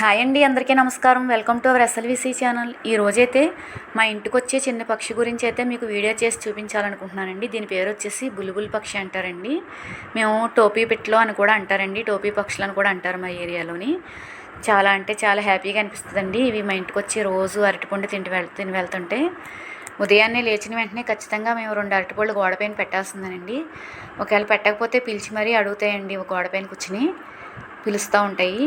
Hi అండి, అందరికీ నమస్కారం. Welcome to our SLVC channel. ఈ రోజైతే మా ఇంటికి వచ్చే చిన్న పక్షి గురించి అయితే మీకు వీడియో చేసి చూపించాలనుకుంటున్నానండి. దీని పేరు వచ్చేసి బుల్బుల్ పక్షి అంటారండి. మేము టోపీ పిట్లో అని కూడా అంటారండి, టోపీ పక్షులు అని కూడా అంటారు మా ఏరియాలోని. చాలా అంటే చాలా హ్యాపీగా అనిపిస్తుందండి. ఇవి మా ఇంటికి వచ్చి రోజు అరటిపండు తిని వెళ్తుంటే ఉదయాన్నే లేచిన వెంటనే ఖచ్చితంగా మేము 2 అరటిపళ్ళు గోడపైన పెట్టాల్సిందేనండి. ఒకవేళ పెట్టకపోతే పిలిచి మరీ అడుగుతాయండి, గోడపైన కూర్చుని పిలుస్తూ ఉంటాయి.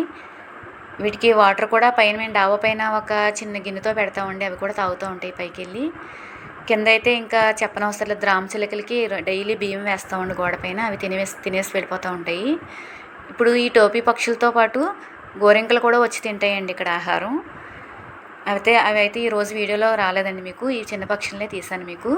వీటికి వాటర్ కూడా పైన మేము డాబా పైన ఒక చిన్న గిన్నెతో పెడతామండి, అవి కూడా తాగుతూ ఉంటాయి పైకి వెళ్ళి. కింద అయితే ఇంకా చెప్పనవసరం లేదు, రామ చిలుకలకి డైలీ బియ్యం వేస్తామండి గోడపైన, అవి తినేసి వెళ్ళిపోతూ ఉంటాయి. ఇప్పుడు ఈ టోపీ పక్షులతో పాటు గోరింకలు కూడా వచ్చి తింటాయండి ఇక్కడ ఆహారం. అవి అయితే ఈరోజు వీడియోలో రాలేదండి, మీకు ఈ చిన్న పక్షులనే తీశాను మీకు.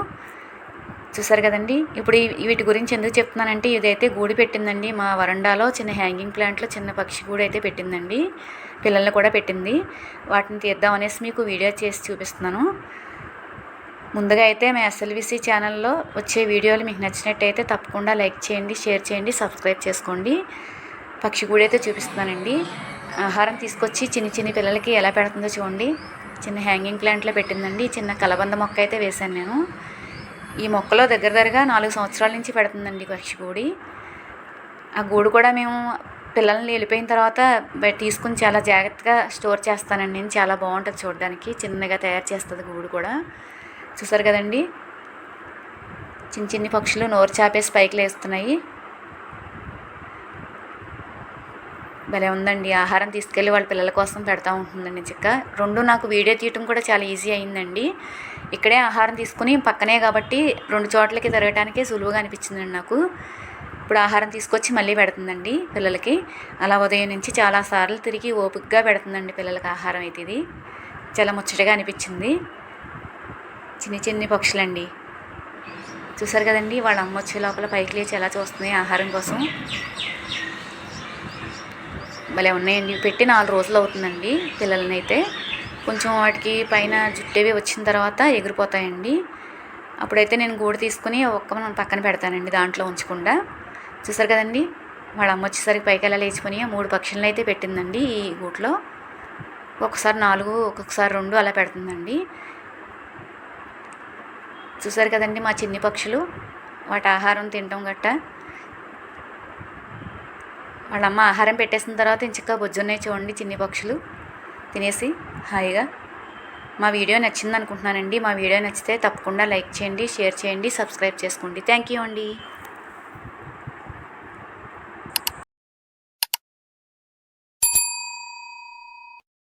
చూసారు కదండి. ఇప్పుడు వీటి గురించి ఎందుకు చెప్తున్నానంటే, ఇదైతే గూడు పెట్టిందండి మా వరండాలో, చిన్న హ్యాంగింగ్ ప్లాంట్లో చిన్న పక్షి గూడు అయితే పెట్టిందండి, పిల్లల్ని కూడా పెట్టింది. వాటిని తీద్దాం అనేసి మీకు వీడియో చేసి చూపిస్తున్నాను. ముందుగా అయితే మా ఎస్ఎల్విసి ఛానల్లో వచ్చే వీడియోలు మీకు నచ్చినట్టయితే తప్పకుండా లైక్ చేయండి, షేర్ చేయండి, సబ్స్క్రైబ్ చేసుకోండి. పక్షి గూడు అయితే చూపిస్తున్నానండి. ఆహారం తీసుకొచ్చి చిన్న పిల్లలకి ఎలా పెడుతుందో చూడండి. చిన్న హ్యాంగింగ్ ప్లాంట్లో పెట్టిందండి. చిన్న కలబంద మొక్క అయితే వేశాను నేను. ఈ మొక్కలో దగ్గరగా 4 సంవత్సరాల నుంచి పెడుతుందండి పక్షి గూడి. ఆ గూడు కూడా మేము పిల్లల్ని వెళ్ళిపోయిన తర్వాత తీసుకుని చాలా జాగ్రత్తగా స్టోర్ చేస్తానండి నేను. చాలా బాగుంటుంది చూడడానికి, చిన్నగా తయారు చేస్తుంది గూడు కూడా. చూసారు కదండి, చిన్ని పక్షులు నోరు చాపేసి పైకి లేస్తున్నాయి. భలే ఉందండి. ఆహారం తీసుకెళ్ళి వాళ్ళ పిల్లల కోసం పెడతా ఉంటుందండి చిక్క. నాకు వీడియో తీయటం కూడా చాలా ఈజీ అయిందండి. ఇక్కడే ఆహారం తీసుకుని పక్కనే కాబట్టి 2 చోట్లకి తిరగటానికే సులువుగా అనిపించిందండి నాకు. ఇప్పుడు ఆహారం తీసుకొచ్చి మళ్ళీ పెడుతుందండి పిల్లలకి. అలా ఉదయం నుంచి చాలాసార్లు తిరిగి ఓపికగా పెడుతుందండి పిల్లలకి ఆహారం అయితే. ఇది చాలా ముచ్చటగా అనిపించింది. చిన్ని పక్షులండి. చూసారు కదండి, వాళ్ళ అమ్మ వచ్చే లోపల పైకి లేచి ఎలా చూస్తున్నాయి ఆహారం కోసం. భలే ఉన్నాయండి. పెట్టి 4 రోజులు అవుతుందండి పిల్లలని అయితే. కొంచెం వాటికి పైన జుట్టేవి వచ్చిన తర్వాత ఎగిరిపోతాయండి. అప్పుడైతే నేను గూడు తీసుకుని పక్కన పెడతానండి, దాంట్లో ఉంచకుండా. చూసారు కదండి, వాళ్ళ అమ్మ వచ్చేసరికి పైకి ఎలా లేచిపోయి 3 పక్షులను అయితే పెట్టిందండి ఈ గూట్లో. ఒక్కొక్కసారి 4, ఒక్కొక్కసారి 2 అలా పెడుతుందండి. చూసారు కదండి మా చిన్ని పక్షులు వాటి ఆహారం తినటం గట్టా. వాళ్ళమ్మ ఆహారం పెట్టేసిన తర్వాత ఇంచక్క బొజ్జున్నాయి చూడండి చిన్ని పక్షులు తినేసి హాయిగా. మా వీడియో నచ్చింది అనుకుంటున్నానండి. మా వీడియో నచ్చితే తప్పకుండా లైక్ చేయండి, షేర్ చేయండి, సబ్స్క్రైబ్ చేసుకోండి. థ్యాంక్ యూ అండి.